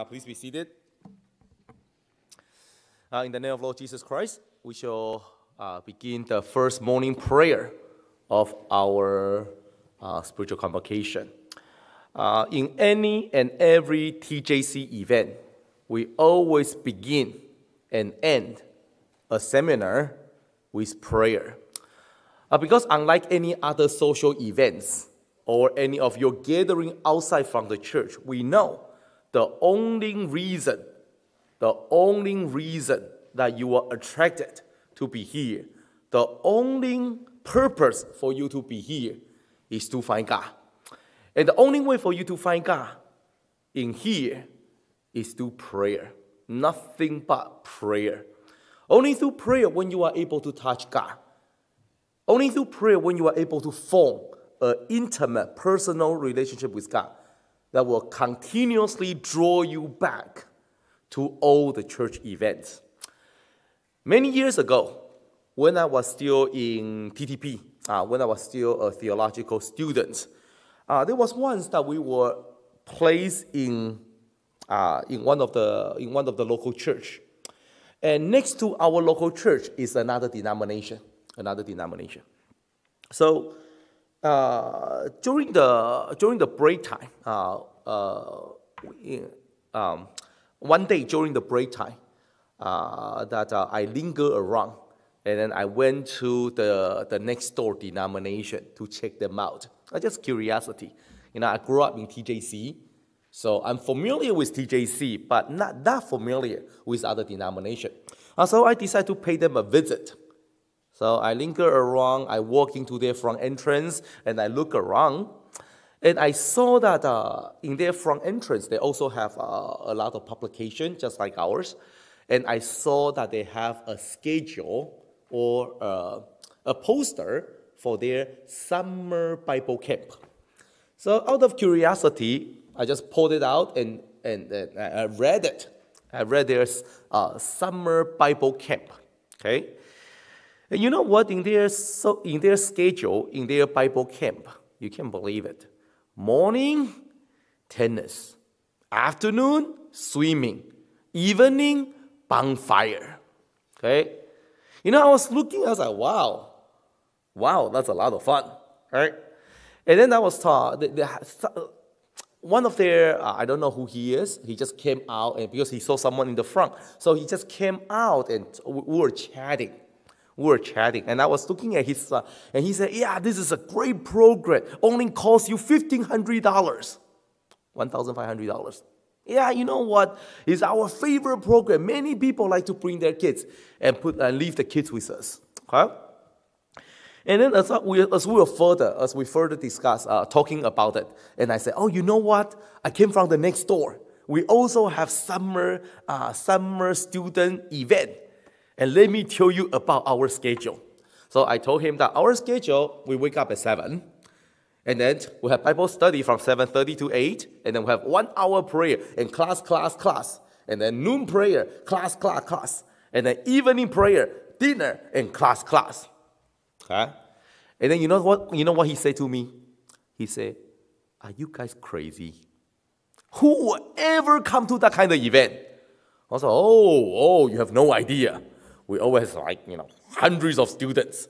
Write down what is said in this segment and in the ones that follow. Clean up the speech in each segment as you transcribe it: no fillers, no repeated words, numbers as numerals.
Please be seated. In the name of Lord Jesus Christ, we shall begin the first morning prayer of our spiritual convocation. In any and every TJC event, we always begin and end a seminar with prayer. Because unlike any other social events or any of your gathering outside from the church, we know the only reason that you are attracted to be here, the only purpose for you to be here is to find God. And the only way for you to find God in here is through prayer. Nothing but prayer. Only through prayer when you are able to touch God. Only through prayer when you are able to form an intimate, personal relationship with God that will continuously draw you back to all the church events. Many years ago, when I was still in TTP, when I was still a theological student, there was once that we were placed in one of the local church, and next to our local church is another denomination. So during the break time, one day during the break time, I linger around, and then I went to the next door denomination to check them out. Just curiosity. I grew up in TJC, so I'm familiar with TJC, but not that familiar with other denominations. So I decided to pay them a visit. So I linger around, I walk into their front entrance, and I look around. And I saw that in their front entrance, they also have a lot of publication, just like ours. And I saw that they have a schedule or a poster for their summer Bible camp. So out of curiosity, I just pulled it out and I read it. I read their summer Bible camp, okay? And you know what? In their schedule, in their Bible camp, you can't believe it. Morning, tennis. Afternoon, swimming. Evening, bonfire. Okay? I was looking, I was like, wow, that's a lot of fun. Right? And then I was taught, one of their, I don't know who he is, he just came out, and because he saw someone in the front, so he just came out and we were chatting. And I was looking at his, and he said, yeah, this is a great program. Only costs you $1,500. $1,500. Yeah, you know what? It's our favorite program. Many people like to bring their kids and leave the kids with us. Okay? And then as we further discuss, talking about it, and I said, oh, you know what? I came from the next door. We also have summer student event. And let me tell you about our schedule. So I told him that our schedule, we wake up at 7. And then we have Bible study from 7:30 to 8. And then we have 1 hour prayer and class. And then noon prayer, class. And then evening prayer, dinner, and class. Okay? And then you know what he said to me? He said, are you guys crazy? Who would ever come to that kind of event? I was like, oh, you have no idea. We always hundreds of students.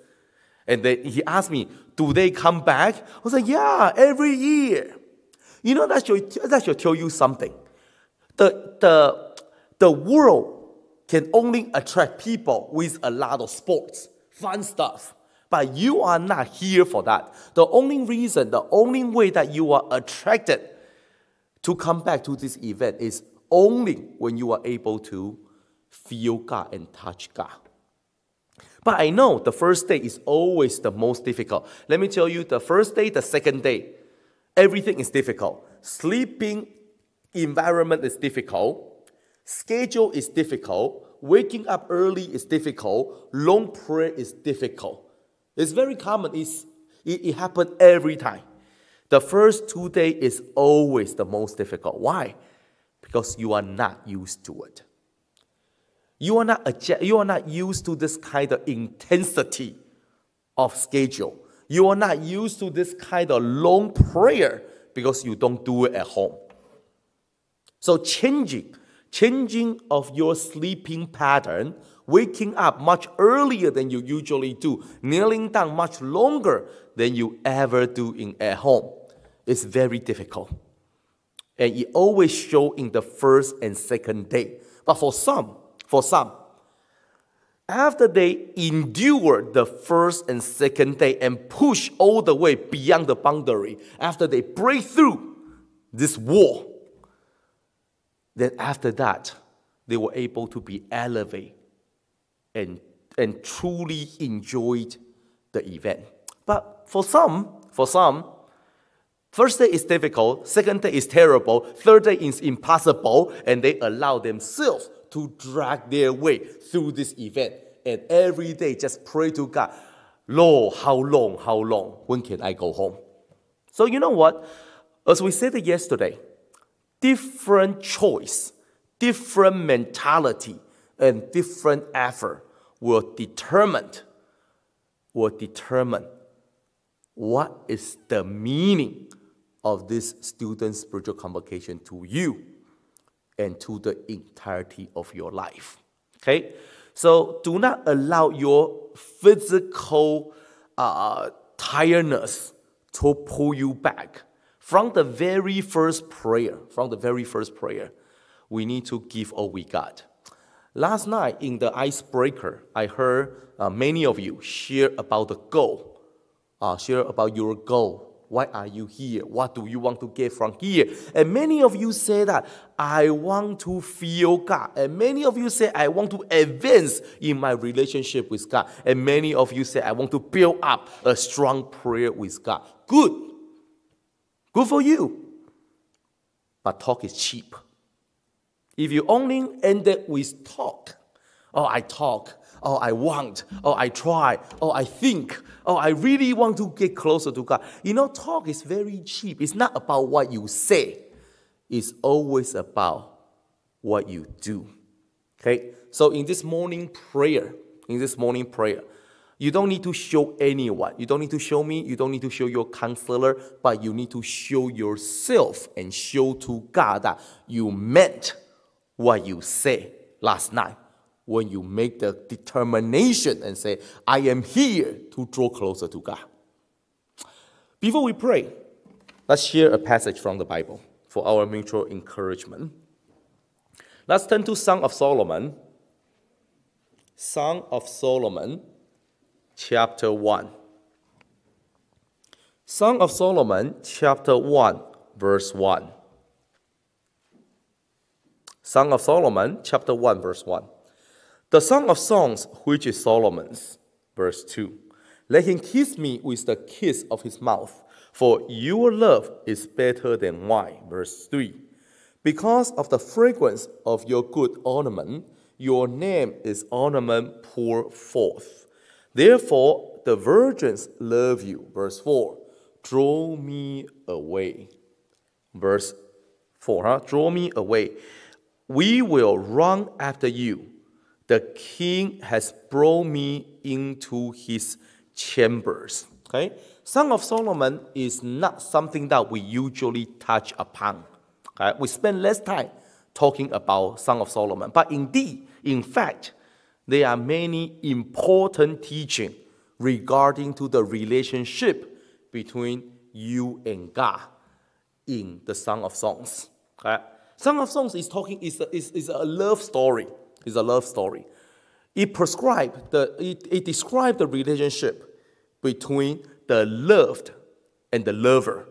And then he asked me, do they come back? I was like, yeah, every year. That should tell you something. The world can only attract people with a lot of sports, fun stuff. But you are not here for that. The only way that you are attracted to come back to this event is only when you are able to feel God and touch God. But I know the first day is always the most difficult. Let me tell you, the first day, the second day, everything is difficult. Sleeping environment is difficult. Schedule is difficult. Waking up early is difficult. Long prayer is difficult. It's very common. It happens every time. The first 2 days is always the most difficult. Why? Because you are not used to it. You are not used to this kind of intensity of schedule. You are not used to this kind of long prayer because you don't do it at home. So changing of your sleeping pattern, waking up much earlier than you usually do, kneeling down much longer than you ever do at home, is very difficult. And it always shows in the first and second day. But for some, after they endure the first and second day and push all the way beyond the boundary, after they break through this wall, then after that, they were able to be elevated and truly enjoyed the event. But for some, first day is difficult, second day is terrible, third day is impossible, and they allow themselves to drag their way through this event. And every day just pray to God, Lord, how long? When can I go home? So you know what? As we said yesterday, different choice, different mentality, and different effort will determine what is the meaning of this student spiritual convocation to you and to the entirety of your life. Okay? So do not allow your physical tiredness to pull you back. From the very first prayer, we need to give all we got. Last night in the icebreaker, I heard many of you share about the goal, share about your goal. Why are you here? What do you want to get from here? And many of you say that, I want to feel God. And many of you say, I want to advance in my relationship with God. And many of you say, I want to build up a strong prayer with God. Good. Good for you. But talk is cheap. If you only ended with talk, oh, I talk, oh, I want, oh, I try, oh, I think, oh, I really want to get closer to God. You know, talk is very cheap. It's not about what you say. It's always about what you do. Okay? So in this morning prayer, you don't need to show anyone. You don't need to show me. You don't need to show your counselor. But you need to show yourself and show to God that you meant what you said last night when you make the determination and say, I am here to draw closer to God. Before we pray, let's share a passage from the Bible for our mutual encouragement. Let's turn to Song of Solomon. Song of Solomon, chapter 1. Song of Solomon, chapter 1, verse 1. Song of Solomon, chapter 1, verse 1. The Song of Songs, which is Solomon's, verse 2. Let him kiss me with the kiss of his mouth, for your love is better than wine, verse 3. Because of the fragrance of your good ornament, your name is ornament poured forth. Therefore, the virgins love you, verse 4. Draw me away. Verse 4, Draw me away. We will run after you. The king has brought me into his chambers. Okay? Song of Solomon is not something that we usually touch upon. Okay? We spend less time talking about Song of Solomon. But indeed, in fact, there are many important teachings regarding to the relationship between you and God in the Song of Songs. Okay? Song of Songs is a love story. It's a love story. It describes the relationship between the loved and the lover,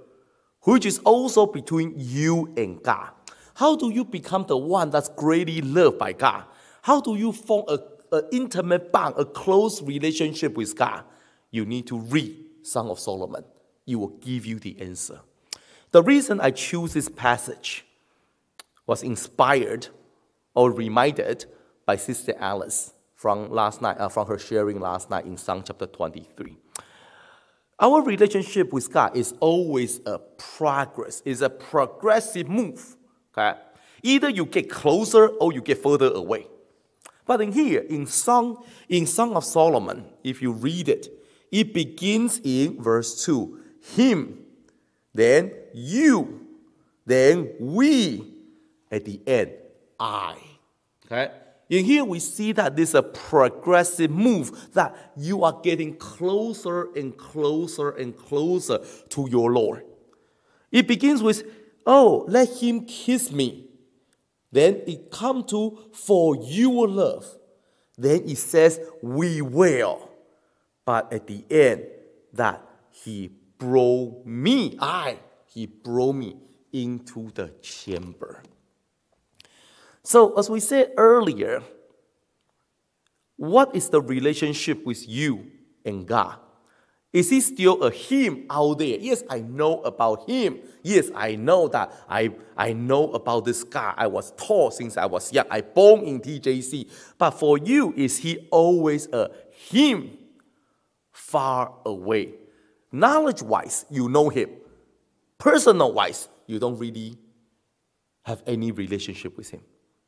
which is also between you and God. How do you become the one that's greatly loved by God? How do you form an intimate bond, a close relationship with God? You need to read Song of Solomon. It will give you the answer. The reason I choose this passage was inspired or reminded by Sister Alice from last night, from her sharing last night in Psalm chapter 23. Our relationship with God is always a progress. It's a progressive move. Okay? Either you get closer or you get further away. But in here, in Song of Solomon, if you read it, it begins in verse 2. Him, then you, then we, at the end, I. Okay? In here, we see that this is a progressive move, that you are getting closer and closer and closer to your Lord. It begins with, oh, let him kiss me. Then it comes to, for your love. Then it says, we will. But at the end, that he brought me, he brought me into the chamber. So, as we said earlier, what is the relationship with you and God? Is he still a him out there? Yes, I know about him. Yes, I know that I know about this guy. I was taught since I was young. I born in TJC. But for you, is he always a him far away? Knowledge-wise, you know him. Personal-wise, you don't really have any relationship with him.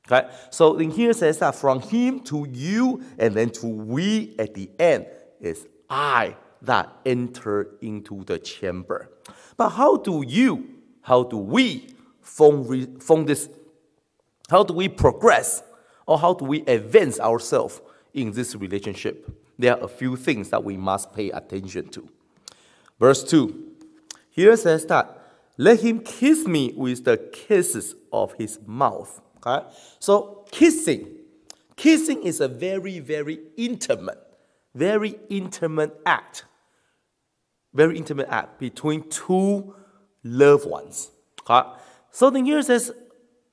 Okay? So in here it says that from him to you and then to we at the end is I that enter into the chamber. But how do we form this, how do we progress or how do we advance ourselves in this relationship? There are a few things that we must pay attention to. Verse 2, here it says that, let him kiss me with the kisses of his mouth. Okay? So kissing is a very, very intimate act. Very intimate act between two loved ones. Okay? So then here it says,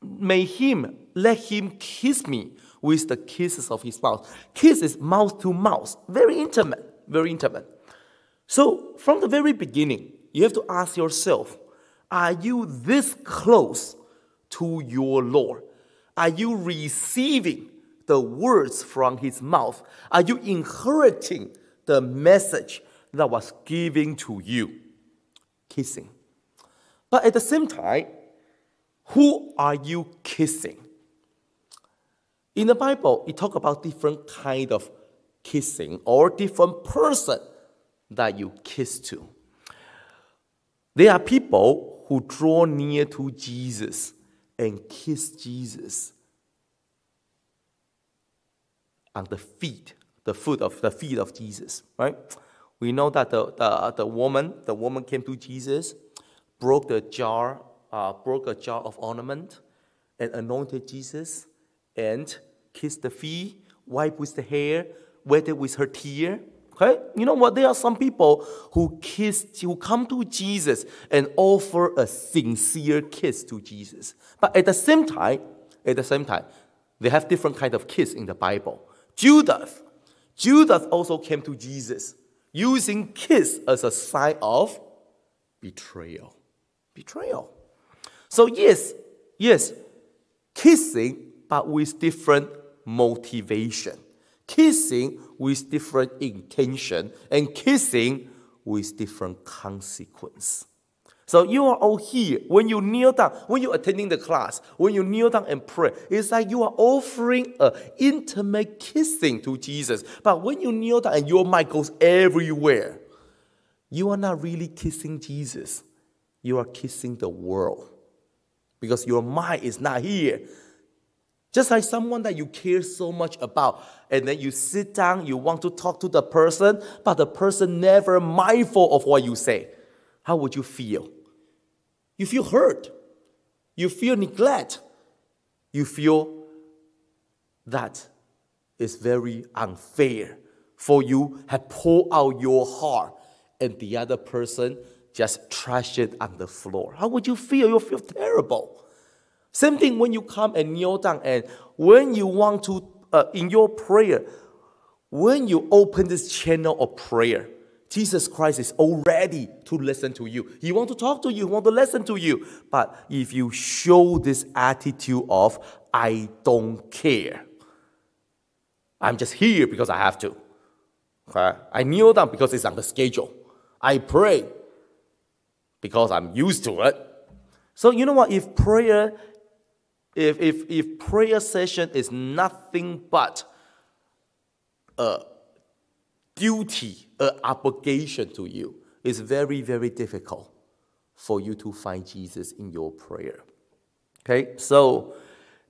let him kiss me with the kisses of his mouth. Kiss is mouth to mouth. Very intimate, very intimate. So from the very beginning, you have to ask yourself, are you this close to your Lord? Are you receiving the words from his mouth? Are you inheriting the message that was given to you? Kissing. But at the same time, who are you kissing? In the Bible, it talks about different kind of kissing or different person that you kiss to. There are people who draw near to Jesus and kiss Jesus on the feet of Jesus, right? We know that the woman came to Jesus, broke a jar of ornament, and anointed Jesus, and kissed the feet, wiped with the hair, wet it with her tear. Okay? You know what? There are some people who come to Jesus and offer a sincere kiss to Jesus. But at the same time, they have different kind of kiss in the Bible. Judas also came to Jesus using kiss as a sign of betrayal. So yes, kissing, but with different motivation. Kissing with different intention, and kissing with different consequence. So you are all here. When you kneel down, when you're attending the class, when you kneel down and pray, it's like you are offering an intimate kissing to Jesus. But when you kneel down and your mind goes everywhere, you are not really kissing Jesus. You are kissing the world. Because your mind is not here. Just like someone that you care so much about, and then you sit down, you want to talk to the person, but the person never mindful of what you say. How would you feel? You feel hurt. You feel neglect. You feel that it's very unfair for you have poured out your heart, and the other person just trash it on the floor. How would you feel? You'll feel terrible. Same thing when you come and kneel down, and when you want to, in your prayer, when you open this channel of prayer, Jesus Christ is all ready to listen to you. He wants to talk to you, he wants to listen to you. But if you show this attitude of, I don't care, I'm just here because I have to. Okay? I kneel down because it's on the schedule. I pray because I'm used to it. So you know what? If prayer session is nothing but a duty, an obligation to you, it's very, very difficult for you to find Jesus in your prayer. Okay, so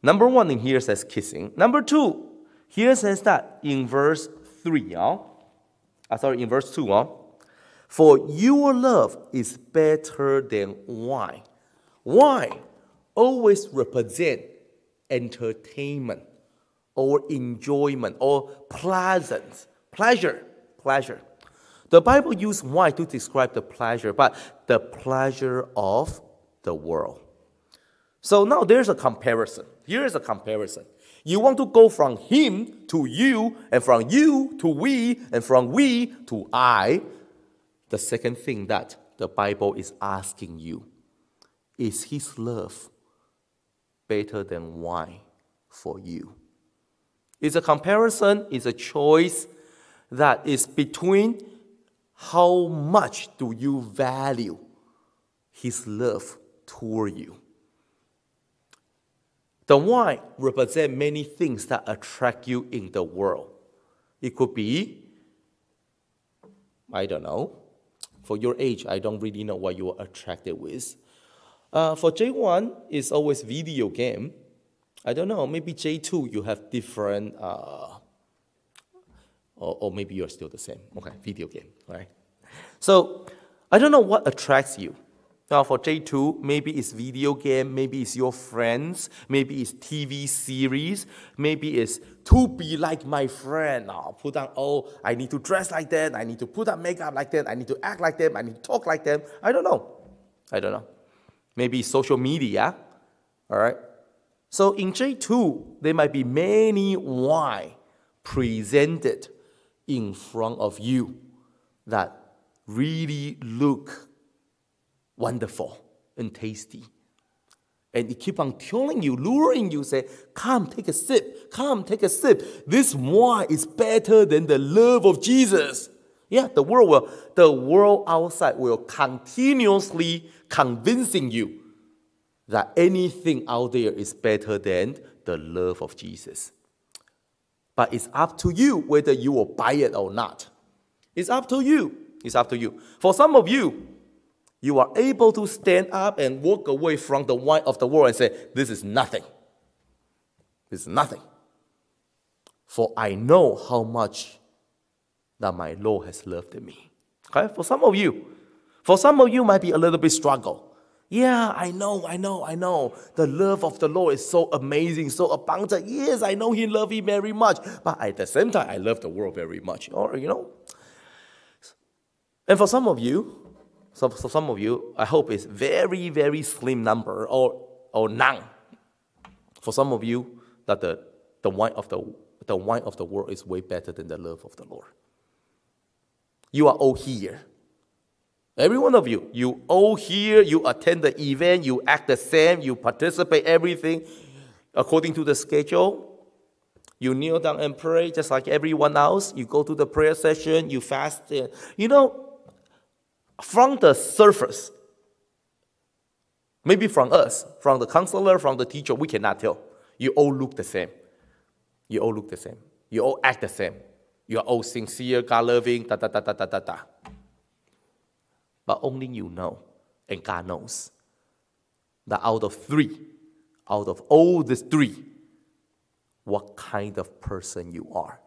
number one in here says kissing. Number two, here says that in verse 3, in verse 2, for your love is better than wine. Wine always represent entertainment or enjoyment or pleasure. The Bible uses wine to describe the pleasure, but the pleasure of the world. So now there's a comparison. Here is a comparison. You want to go from him to you, and from you to we, and from we to I. The second thing that the Bible is asking you, is his love better than wine for you? It's a comparison, it's a choice that is between how much do you value his love toward you. The wine represents many things that attract you in the world. It could be, I don't know, for your age, I don't really know what you are attracted with. For J1, it's always video game. I don't know, maybe J2, you have different, or maybe you're still the same. Okay, video game, right? So, I don't know what attracts you. Now for J2, maybe it's video game, maybe it's your friends, maybe it's TV series, maybe it's to be like my friend. Put on, I need to dress like that, I need to put on makeup like that, I need to act like them, I need to talk like them. I don't know. Maybe social media, all right? So in J2, there might be many wine presented in front of you that really look wonderful and tasty. And it keep on telling you, luring you, say, come take a sip, come take a sip. This wine is better than the love of Jesus. Yeah, the world outside will continuously convincing you that anything out there is better than the love of Jesus. But it's up to you whether you will buy it or not. It's up to you. It's up to you. For some of you, you are able to stand up and walk away from the wine of the world and say, this is nothing. This is nothing. For I know how much that my Lord has loved me. Okay? For some of you might be a little bit struggle. Yeah, I know. The love of the Lord is so amazing, so abundant. Yes, I know he loves me very much. But at the same time, I love the world very much. Or, And for some of you, I hope it's very, very slim number or none. For some of you, that the wine of the world is way better than the love of the Lord. You are all here. Every one of you, you all here, you attend the event, you act the same, you participate everything according to the schedule. You kneel down and pray just like everyone else. You go to the prayer session, you fast. From the surface, maybe from us, from the counselor, from the teacher, we cannot tell. You all look the same. You all act the same. You are all sincere, God-loving, But only you know, and God knows, that out of all these three, what kind of person you are.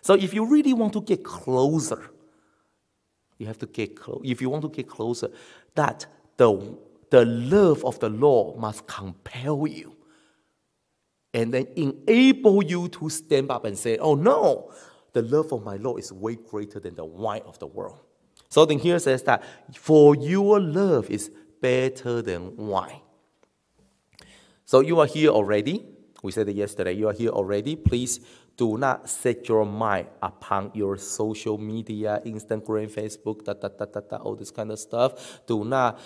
So if you really want to get closer, you have to get close. If you want to get closer, that the love of the Lord must compel you. And then enable you to stand up and say, oh no, the love of my Lord is way greater than the wine of the world. So then here says that, for your love is better than wine. So you are here already. We said it yesterday. You are here already. Please do not set your mind upon your social media, Instagram, Facebook, all this kind of stuff. Do not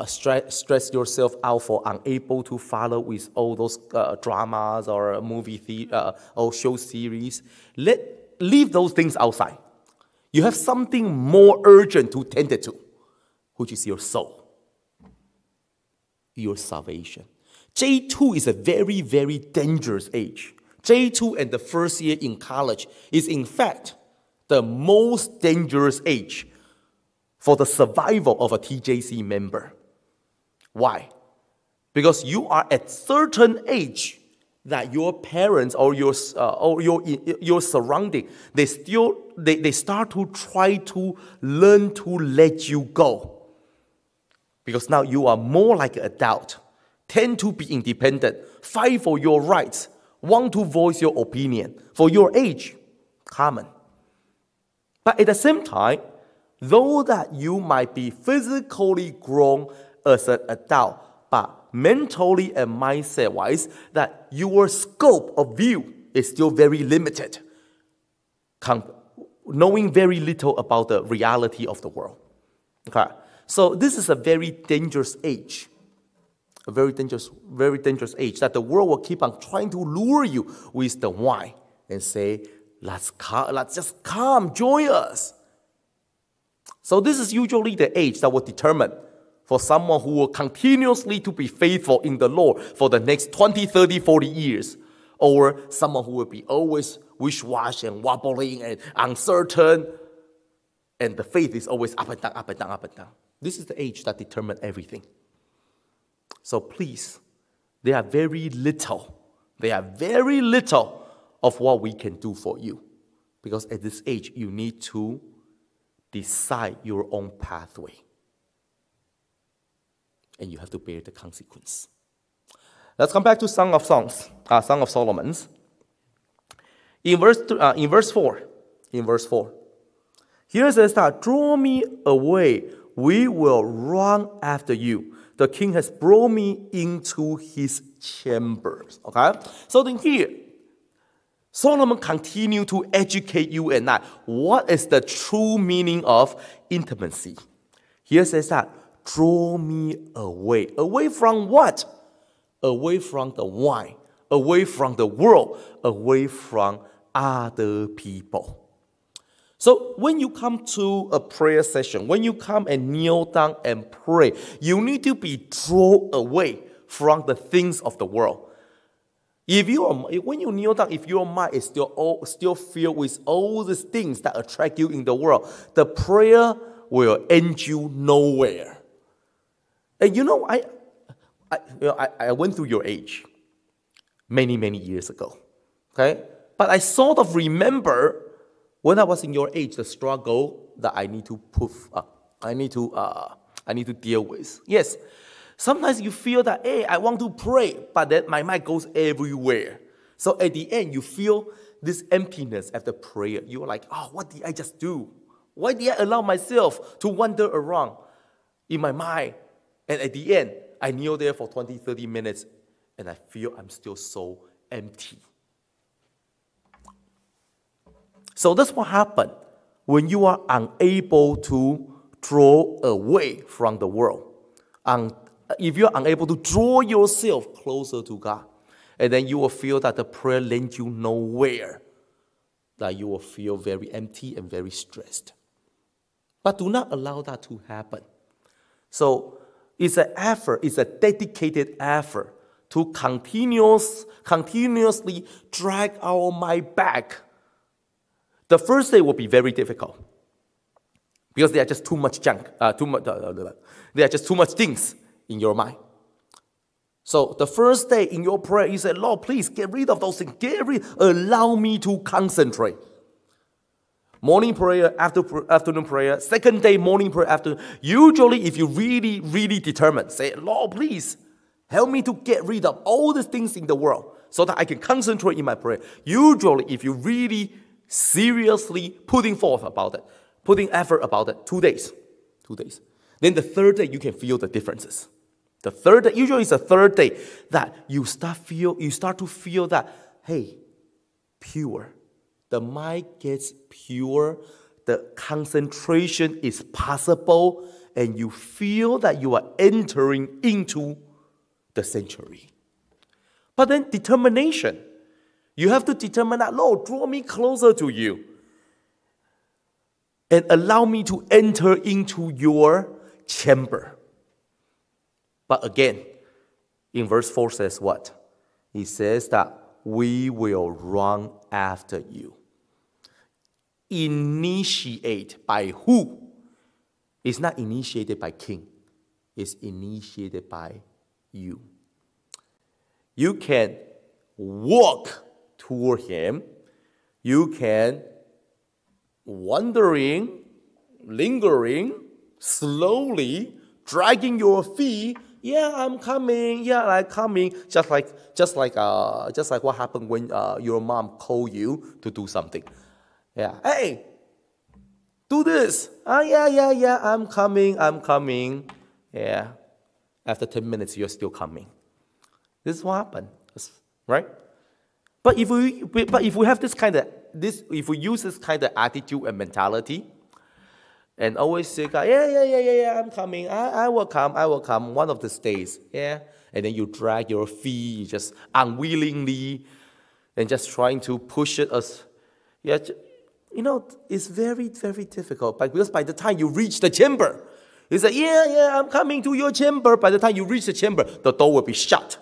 stress yourself out for unable to follow with all those dramas or movie or show series. Leave those things outside. You have something more urgent to tend to, which is your soul, your salvation. J2 is a very, very dangerous age. J2 and the first year in college is, in fact, the most dangerous age for the survival of a TJC member. Why? Because you are at certain age that your parents or your surrounding, they start to try to learn to let you go. Because now you are more like an adult, tend to be independent, fight for your rights, want to voice your opinion. For your age, common. But at the same time, though that you might be physically grown as an adult, but mentally and mindset-wise, that your scope of view is still very limited, knowing very little about the reality of the world. Okay, so this is a very dangerous age, a very dangerous age that the world will keep on trying to lure you with the wine and say, let's just come, join us. So this is usually the age that will determine for someone who will continuously to be faithful in the Lord for the next 20, 30, 40 years. Or someone who will be always wish-wash and wobbling and uncertain. And the faith is always up and down, up and down, up and down. This is the age that determines everything. So please, there are very little of what we can do for you. Because at this age, you need to decide your own pathway. And you have to bear the consequence. Let's come back to Song of Solomon's. In verse 4, here it says that, draw me away, we will run after you. The king has brought me into his chambers. Okay? So then here, Solomon continued to educate you and I. What is the true meaning of intimacy? Here it says that, draw me away. Away from what? Away from the wine. Away from the world. Away from other people. So when you come to a prayer session, when you come and kneel down and pray, you need to be drawn away from the things of the world. When you kneel down, if your mind is still filled with all these things that attract you in the world, the prayer will end you nowhere. And I went through your age many, many years ago. Okay? But I sort of remember when I was in your age, the struggle that I need to deal with. Yes. Sometimes you feel that, hey, I want to pray, but then my mind goes everywhere. So at the end, you feel this emptiness after prayer. You're like, oh, what did I just do? Why did I allow myself to wander around in my mind? And at the end, I kneel there for 20, 30 minutes, and I feel I'm still so empty. So that's what happened when you are unable to draw away from the world. If you're unable to draw yourself closer to God, and then you will feel that the prayer leads you nowhere, that you will feel very empty and very stressed. But do not allow that to happen. So it's an effort, it's a dedicated effort to continuously drag our mind back. The first day will be very difficult because there are just too much junk, there are just too much things in your mind. So the first day in your prayer, you say, Lord, please get rid of those things. Allow me to concentrate. Morning prayer, afternoon prayer, second day, morning prayer, afternoon. Usually, if you really, really determined, say, Lord, please help me to get rid of all the things in the world so that I can concentrate in my prayer. Usually, if you really seriously putting forth about it, putting effort about it, 2 days. Then the third day, you can feel the differences. The third day, usually it's the third day that you start to feel that, hey, pure. The mind gets pure, the concentration is possible, and you feel that you are entering into the sanctuary. But then determination. You have to determine that, Lord, draw me closer to you. And allow me to enter into your chamber. But again, in verse 4 says what? He says that we will run after you. Initiate by who? It's not initiated by king. It's initiated by you. You can walk toward him. You can wandering, lingering, slowly, dragging your feet. Yeah, I'm coming. Yeah, I'm coming. Just like what happened when your mom called you to do something. Yeah, hey, do this. Yeah, I'm coming. Yeah, after 10 minutes, you're still coming. This is what happened, right? But if we have if we use this kind of attitude and mentality, and always say, yeah, I'm coming. I will come one of these days. Yeah, and then you drag your feet, you just unwillingly, and just trying to push it as, yeah, it's very, very difficult. But because by the time you reach the chamber, you say, yeah, I'm coming to your chamber. By the time you reach the chamber, the door will be shut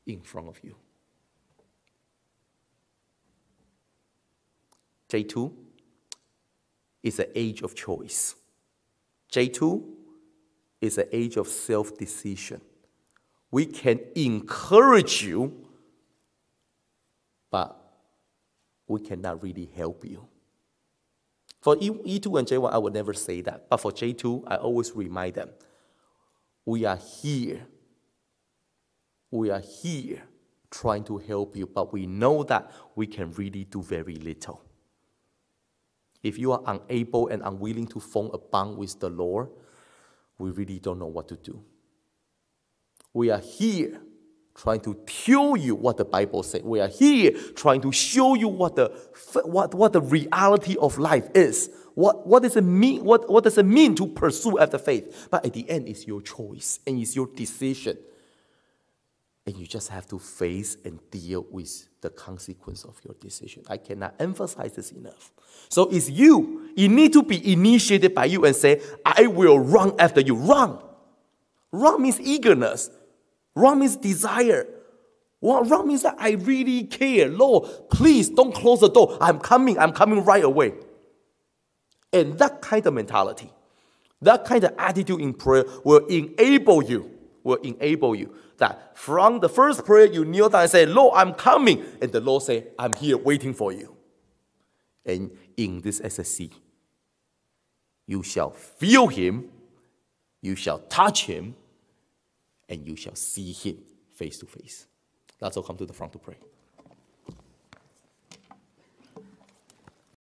in front of you. J2 is an age of choice. J2 is an age of self-decision. We can encourage you, but we cannot really help you. For E2 and J1, I would never say that. But for J2, I always remind them, we are here. We are here trying to help you, but we know that we can really do very little. If you are unable and unwilling to form a bond with the Lord, we really don't know what to do. We are here trying to tell you what the Bible says. We are here trying to show you what the reality of life is. What does it mean? What does it mean to pursue after faith? But at the end, it's your choice and it's your decision. And you just have to face and deal with the consequence of your decision. I cannot emphasize this enough. So it's you. It needs to be initiated by you and say, I will run after you. Run. Run means eagerness. Run means desire. Run means that I really care. Lord, please don't close the door. I'm coming right away. And that kind of mentality, that kind of attitude in prayer will enable you that from the first prayer you kneel down and say, Lord, I'm coming. And the Lord say, I'm here waiting for you. And in this SSC, you shall feel him, you shall touch him, and you shall see him face to face. Let's all come to the front to pray.